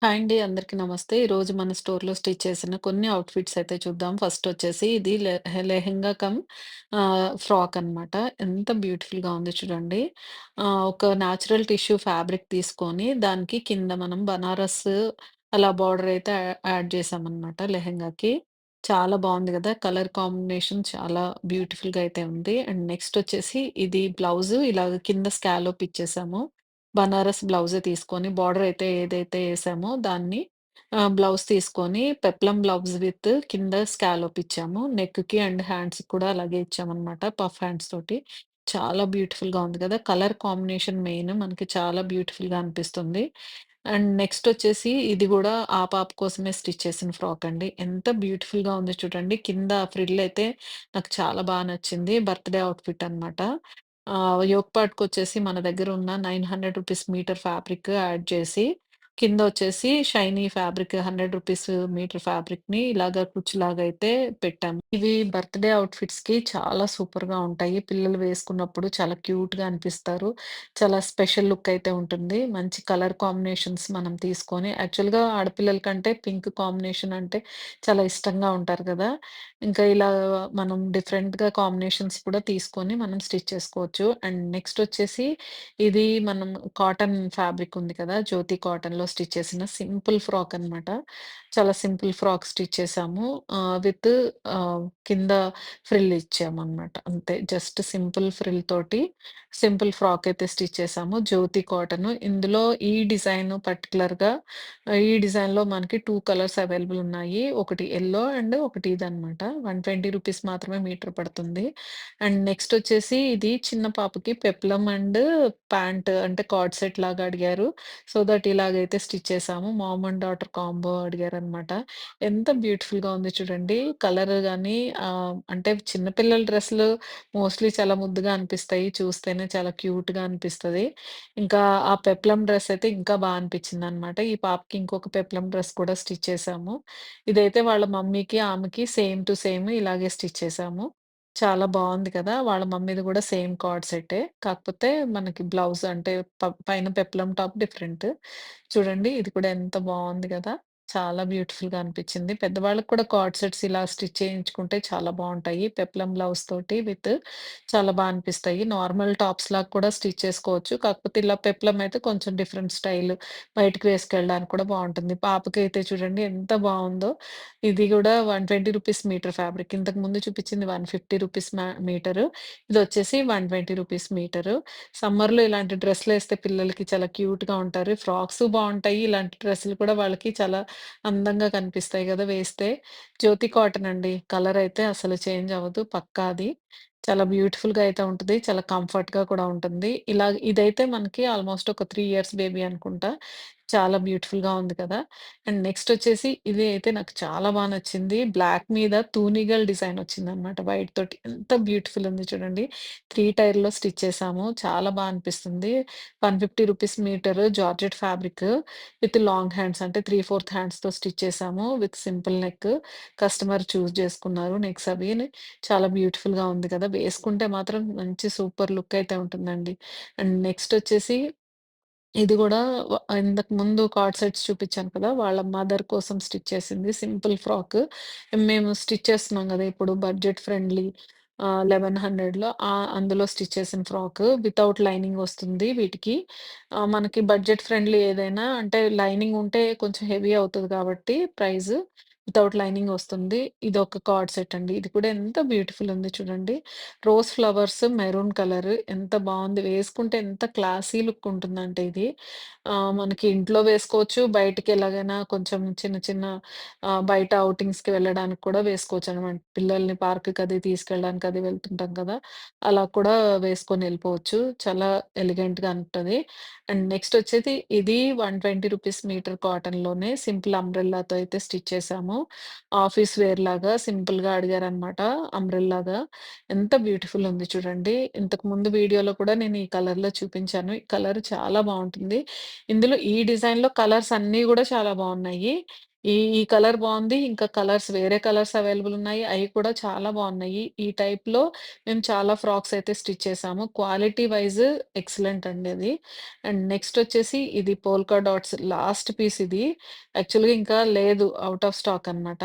Hi అండి. అందరికీ నమస్తే. ఈరోజు మన స్టోర్‌లో స్టిచ్ చేసిన కొన్ని అవుట్‌ఫిట్స్ అయితే చూద్దాం. ఫస్ట్ వచ్చేసి ఇది లెహెంగా కమ్ ఫ్రాక్ అన్నమాట. ఎంత బ్యూటిఫుల్‌గా ఉంది చూడండి. ఒక నేచురల్ టిష్యూ ఫ్యాబ్రిక్ తీసుకొని దానికి కింద మనం బనారస్ అలా బార్డర్ అయితే యాడ్ చేసామన్నమాట లెహెంగాకి. చాలా బావుంది గదా! కలర్ కాంబినేషన్ చాలా బ్యూటిఫుల్‌గా అయితే ఉంది. అండ్ నెక్స్ట్ వచ్చేసి ఇది బ్లౌజు ఇలాగ కింద స్కాలోప్ ఇచ్చేసాము. బనారస్ బ్లౌజే తీసుకొని బార్డర్ అయితే ఏదైతే ఏసామో దాన్ని బ్లౌజ్ తీసుకొని పెప్లమ్ బ్లౌజ్ విత్ కింద స్కాలోప్ ఇచ్చాము. నెక్‌కి అండ్ హ్యాండ్స్‌కి కూడా అలాగే ఇచ్చామనమాట. పఫ్ హ్యాండ్స్ తోటి. చాలా బ్యూటిఫుల్‌గా ఉంది కదా! కలర్ కాంబినేషన్ మెయిన్ మనకి చాలా బ్యూటిఫుల్‌గా అనిపిస్తుంది. అండ్ నెక్స్ట్ వచ్చేసి ఇది గూడా ఆ పాప కోసమే స్టిచ్ చేసిన ఫ్రాక్ అండి. ఎంత బ్యూటిఫుల్‌గా ఉందో చూడండి. కింద ఫ్రిల్ అయితే నాకు చాలా నచ్చింది. బర్త్‌డే అవుట్‌ఫిట్ అనమాట. యోక్ పార్ట్‌కొచ్చేసి మన దగ్గర ఉన్న ₹900 మీటర్ ఫ్యాబ్రిక్ యాడ్ చేసి, కిందొచ్చేసి షైనీ ఫ్యాబ్రిక్ ₹100 మీటర్ ఫ్యాబ్రిక్‌ని ఇలాగ కుచ్చులాగా అయితే పెట్టాము. ఇవి బర్త్‌డే అవుట్‌ఫిట్స్‌కి చాలా సూపర్‌గా ఉంటాయి. పిల్లలు వేసుకున్నప్పుడు చాలా క్యూట్‌గా అనిపిస్తారు. చాలా స్పెషల్ లుక్ అయితే ఉంటుంది. మంచి కలర్ కాంబినేషన్స్ మనం తీసుకొని యాక్చువల్‌గా ఆడపిల్లల కంటే పింక్ కాంబినేషన్ అంటే చాలా ఇష్టంగా ఉంటారు కదా! ఇంకా ఇలా మనం డిఫరెంట్‌గా కాంబినేషన్స్ కూడా తీసుకొని మనం స్టిచ్ చేసుకోవచ్చు. అండ్ నెక్స్ట్ వచ్చేసి ఇది మనం కాటన్ ఫ్యాబ్రిక్ ఉంది కదా! జ్యోతి కాటన్‌లో స్టిచ్ చేసిన సింపుల్ ఫ్రాక్ అనమాట. చాలా సింపుల్ ఫ్రాక్ స్టిచ్ చేసాము. విత్ కింద ఫ్రిల్ ఇచ్చామనమాట. అంతే జస్ట్ సింపుల్ ఫ్రిల్ తోటి సింపుల్ ఫ్రాక్ అయితే స్టిచ్ చేసాము. జ్యోతి కాటన్. ఇందులో ఈ డిజైన్ పర్టిక్యులర్‌గా ఈ డిజైన్‌లో మనకి 2 కలర్స్ అవైలబుల్ ఉన్నాయి. ఒకటి యెల్లో అండ్ ఒకటి ఇదనమాట. ₹120 మాత్రమే మీటర్ పడుతుంది. అండ్ నెక్స్ట్ వచ్చేసి ఇది చిన్న పాపకి పెప్లమ్ అండ్ ప్యాంట్ అంటే కార్డ్ సెట్ లాగా అడిగారు. సో దట్ ఇలాగైతే స్టిచ్ చేసాము. మామ్ అండ్ డాటర్ కాంబో అడిగారనమాట. ఎంత బ్యూటిఫుల్‌గా ఉంది చూడండి. కలర్ గాని అంటే చిన్న పిల్లల డ్రెస్‌లు మోస్ట్‌లీ చాలా ముద్దుగా అనిపిస్తాయి. చూస్తేనే చాలా క్యూట్‌గా అనిపిస్తది. ఇంకా ఆ పెప్లమ్ డ్రెస్ అయితే ఇంకా అనిపించిందనమాట. ఈ పాపకి ఇంకొక పెప్లమ్ డ్రెస్ కూడా స్టిచ్ చేసాము. ఇదైతే వాళ్ళ మమ్మీకి, ఆమెకి సేమ్ టు సేమ్ ఇలాగే స్టిచ్ చేసాము. చాలా బావుంది కదా! వాళ్ళ మమ్మీది గూడా సేమ్ కార్డ్ సెట్టే. కాకపోతే మనకి బ్లౌజ్ అంటే పైన పెప్లమ్ టాప్ డిఫరెంట్. చూడండి ఇది కూడా ఎంత బావుంది గదా! చాలా బ్యూటిఫుల్‌గా అనిపిచ్చింది. పెద్దవాళ్ళకి కూడా కార్డ్ సెట్స్ ఇలా స్టిచ్ చేయించుకుంటే చాలా బావుంటాయి. పెప్లమ్ బ్లౌజ్ తోటి విత్ చాలా అనిపిస్తాయి. నార్మల్ టాప్స్‌లాగా కూడా స్టిచ్ చేసుకోవచ్చు. కాకపోతే ఇలా పెప్లమ్ అయితే కొంచెం డిఫరెంట్ స్టైల్ బయటికి వేసుకెళ్ళడానికి కూడా బావుంటుంది. పాపకైతే చూడండి ఎంత బావుందో. ఇది గూడా ₹120 మీటర్ ఫ్యాబ్రిక్. ఇంతకు ముందు చూపించింది ₹150 మీటరు. ఇదొచ్చేసి ₹120 మీటరు. సమ్మర్‌లో ఇలాంటి డ్రెస్‌లేస్తే పిల్లలకి చాలా క్యూట్‌గా ఉంటారు. ఫ్రాక్సు బావుంటాయి. ఇలాంటి డ్రెస్సులు కూడా వాళ్ళకి చాలా అందంగా కనిపిస్తాయి గదా! వేస్తే. జ్యోతి కాటన్ అండి. కలర్ అయితే అసలు చేంజ్ అవ్వదు. పక్కా అది. చాలా బ్యూటిఫుల్‌గా అయితే ఉంటది. చాలా కంఫర్ట్‌గా కూడా ఉంటుంది. ఇలా ఇదైతే మనకి ఆల్‌మోస్ట్ ఒక 3 ఇయర్స్ బేబీ అనుకుంటా. చాలా బ్యూటిఫుల్‌గా ఉంది కదా! అండ్ నెక్స్ట్ వచ్చేసి ఇది అయితే నాకు చాలా నచ్చింది. బ్లాక్ మీద తూనిగల్ డిజైన్ వచ్చిందనమాట వైట్ తోటి. ఎంత బ్యూటిఫుల్ ఉంది చూడండి. 3 టైర్‌లో స్టిచ్ చేసాము. చాలా అనిపిస్తుంది. ₹150 metre georgette fabric with long hands అంటే 3/4 హ్యాండ్స్‌తో స్టిచ్ చేసాము. With simple neck. Customer choose చేసుకున్నారు నెక్స్ అవిని. చాలా బ్యూటిఫుల్‌గా ఉంది కదా! వేసుకుంటే మాత్రం మంచి సూపర్ లుక్ అయితే ఉంటుందండి. అండ్ నెక్స్ట్ వచ్చేసి ఇది గూడా ఇంతకు ముందు కార్డ్ సెట్స్ చూపిచ్చాను కదా! వాళ్ళ మదర్ కోసం స్టిచ్ చేసింది సింపుల్ ఫ్రాక్. మేము స్టిచ్ చేస్తున్నాం గదా! ఇప్పుడు బడ్జెట్ ఫ్రెండ్లీ 1100లో అందులో స్టిచ్ చేసిన ఫ్రాక్ వితౌట్ లైనింగ్ వస్తుంది వీటికి. మనకి బడ్జెట్ ఫ్రెండ్లీ ఏదైనా అంటే లైనింగ్ ఉంటే కొంచెం హెవీ అవుతది కాబట్టి ప్రైస్ వితౌట్ లైనింగ్ వస్తుంది. ఇదొక కార్డ్ సెట్ అండి. ఇది కూడా ఎంత బ్యూటిఫుల్ ఉంది చూడండి. రోజ్ ఫ్లవర్స్ మెరూన్ కలర్ ఎంత బావుంది. వేసుకుంటే ఎంత క్లాసీ లుక్ ఉంటుందంటే ఇది. మనకి ఇంట్లో వేసుకోవచ్చు. బయటికి ఎలాగైనా కొంచెం చిన్న చిన్న బయట ఔటింగ్స్‌కి వెళ్ళడానికి కూడా వేసుకోవచ్చనమాట. పిల్లల్ని పార్క్‌కి అది తీసుకెళ్ళడానికి అది వెళ్తుంటాం కదా! అలా కూడా వేసుకొని ఎళ్ళిపోవచ్చు. చాలా ఎలిగెంట్‌గా ఉంటది. అండ్ నెక్స్ట్ వచ్చేది ఇది ₹120 మీటర్ కాటన్‌లోనే సింపుల్ అంబ్రెల్లాతో అయితే స్టిచ్ చేసాము. ఆఫీస్ వేర్ లాగా సింపుల్‌గా అడిగారనమాట అంబ్రెల్లాగా. ఎంత బ్యూటిఫుల్ ఉంది చూడండి. ఇంతకు ముందు వీడియోలో కూడా నేను ఈ కలర్‌లో చూపించాను. ఈ కలర్ చాలా బావుంటుంది. ఇందులో ఈ డిజైన్‌లో కలర్స్ అన్నీ గూడా చాలా బావున్నాయి. ఈ కలర్ బావుంది. ఇంకా కలర్స్ వేరే కలర్స్ అవైలబుల్ ఉన్నాయి. అయి కూడా చాలా బావున్నాయి. ఈ టైప్‌లో మేము చాలా ఫ్రాక్స్ అయితే స్టిచ్ చేసాము. క్వాలిటీ వైస్ ఎక్సలెంట్ అండి అది. అండ్ నెక్స్ట్ వచ్చేసి ఇది పోల్కా డాట్స్ లాస్ట్ పీస్ ఇది. యాక్చువల్‌గా ఇంకా లేదు. ఔట్ ఆఫ్ స్టాక్ అనమాట.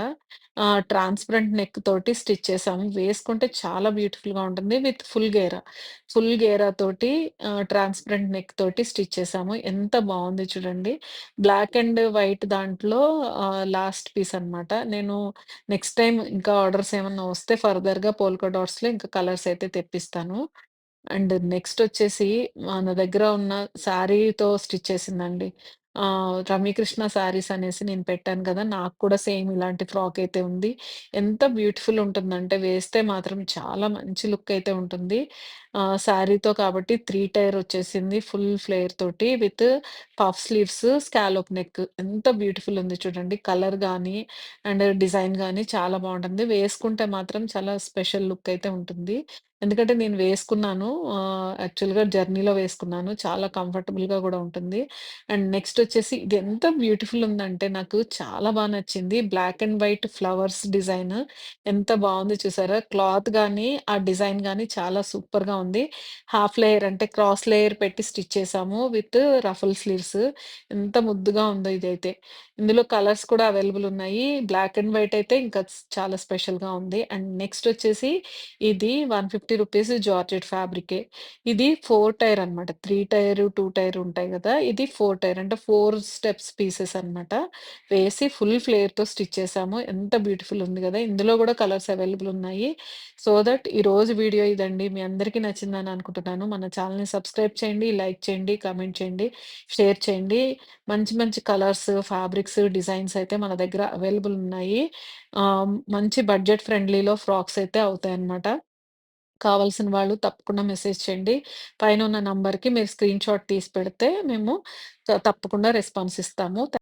ట్రాన్స్‌పరెంట్ నెక్ తోటి స్టిచ్ చేసాము. వేసుకుంటే చాలా బ్యూటిఫుల్‌గా ఉంటుంది. With full Gera. ఫుల్ గేరా తోటి ట్రాన్స్‌పరెంట్ నెక్ తోటి స్టిచ్ చేసాము. ఎంత బావుంది చూడండి. బ్లాక్ అండ్ వైట్ దాంట్లో లాస్ట్ పీస్ అనమాట. నేను నెక్స్ట్ టైమ్ ఇంకా ఆర్డర్స్ ఏమన్నా వస్తే ఫర్దర్‌గా పోల్కా డాట్స్‌లో ఇంకా కలర్స్ అయితే తెప్పిస్తాను. అండ్ నెక్స్ట్ వచ్చేసి మన దగ్గర ఉన్న శారీతో స్టిచ్ చేసిందండి. రమ్యకృష్ణ శారీస్ అనేసి నేను పెట్టాను కదా! నాకు కూడా సేమ్ ఇలాంటి ఫ్రాక్ అయితే ఉంది. ఎంత బ్యూటిఫుల్ ఉంటుందంటే వేస్తే మాత్రం చాలా మంచి లుక్ అయితే ఉంటుంది. శారీతో కాబట్టి 3 టైర్ వచ్చేసింది. ఫుల్ ఫ్లేర్ తోటి with puff sleeves, scallop neck ఎంత బ్యూటిఫుల్ ఉంది చూడండి. కలర్ గాని అండ్ డిజైన్ గాని చాలా బావుంటుంది. వేసుకుంటే మాత్రం చాలా స్పెషల్ లుక్ అయితే ఉంటుంది. ఎందుకంటే నేను వేసుకున్నాను. యాక్చువల్‌గా జర్నీలో వేసుకున్నాను. చాలా కంఫర్టబుల్‌గా గూడా ఉంటుంది. అండ్ నెక్స్ట్ వచ్చేసి ఇది ఎంత బ్యూటిఫుల్ ఉందంటే నాకు చాలా నచ్చింది. Black and white flowers design ఎంత బావుంది చూసారా? క్లాత్ గాని, ఆ డిజైన్ గాని చాలా సూపర్‌గా ఉంది. హాఫ్ లేయర్ అంటే క్రాస్ లేయర్ పెట్టి స్టిచ్ చేసాము విత్ రఫుల్ స్లీవ్స్. ఎంత ముద్దుగా ఉందో ఇదైతే. ఇందులో కలర్స్ కూడా అవైలబుల్ ఉన్నాయి. బ్లాక్ అండ్ వైట్ అయితే ఇంకా చాలా స్పెషల్‌గా ఉంది. అండ్ నెక్స్ట్ వచ్చేసి ఇది రూ. 150 జార్జెట్ ఫ్యాబ్రికే. ఇది 4 టైర్ అనమాట. 3 టైర్, 2 టైర్ ఉంటాయి గదా! ఇది 4 టైర్ అంటే 4 స్టెప్స్ పీసెస్ అనమాట. వేసి ఫుల్ ఫ్లేర్‌తో స్టిచ్ చేసాము. ఎంత బ్యూటిఫుల్ ఉంది గదా! ఇందులో గూడా కలర్స్ అవైలబుల్ ఉన్నాయి. సో దట్ ఈరోజు వీడియో ఇదండి. మీ అందరికీ నచ్చిందని అనుకుంటున్నాను. మన ఛానెల్‌ని సబ్స్క్రైబ్ చేయండి, లైక్ చేయండి, కామెంట్ చేయండి, షేర్ చేయండి. మంచి మంచి కలర్స్, ఫ్యాబ్రిక్స్, డిజైన్స్ అయితే మన దగ్గర అవైలబుల్ ఉన్నాయి. మంచి బడ్జెట్ ఫ్రెండ్లీలో ఫ్రాక్స్ అయితే అవుతాయన్నమాట. కావాల్సిన వాళ్ళు తప్పకుండా మెసేజ్ చేయండి. పైన ఉన్న నంబర్‌కి మీరు స్క్రీన్‌షాట్ తీసి పెడితే మేము తప్పకుండా రెస్పాన్స్ ఇస్తాము.